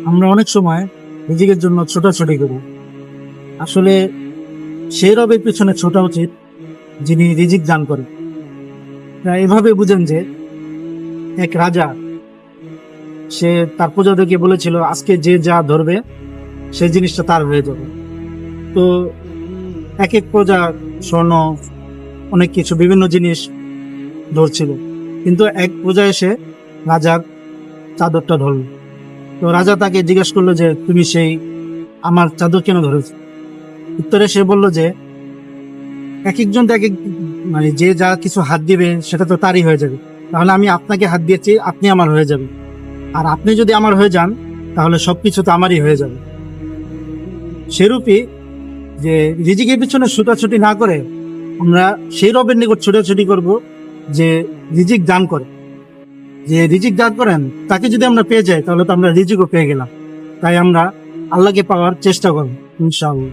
আমরা অনেক সময় রিজিকের জন্য ছোটাছুটি করি। আসলে সেই রবের পিছনে ছোটা উচিত যিনি রিজিক দান করেন। এভাবে বুঝেন যে এক রাজা, সে তার প্রজাদেরকে বলেছিল আজকে যে যা ধরবে সেই জিনিসটা তার হয়ে যাবে। তো এক এক প্রজা স্বর্ণ, অনেক কিছু বিভিন্ন জিনিস ধরছিল, কিন্তু এক প্রজা এসে রাজার চাদরটা ধরল। তো রাজা তাকে জিজ্ঞেস করলো যে তুমি সেই আমার চাদর কেন ধরেছ? উত্তরে সে বলল যে এক একজন তো এক এক, মানে যে যা কিছু হাত দিবে সেটা তো তারই হয়ে যাবে, তাহলে আমি আপনাকে হাত দিয়েছি, আপনি আমার হয়ে যাবেন, আর আপনি যদি আমার হয়ে যান তাহলে সবকিছু তো আমারই হয়ে যাবে। সেরূপই যে রিজিকের পিছনে ছুটাছুটি না করে আমরা সেই রবের নিকট ছুটাছুটি করব যে রিজিক দান করে। যে রিজিক দান করেন তাকে যদি আমরা পেয়ে যাই তাহলে তো আমরা রিজিকও পেয়ে গেলাম। তাই আমরা আল্লাহকে পাওয়ার চেষ্টা করব ইনশাআল্লাহ।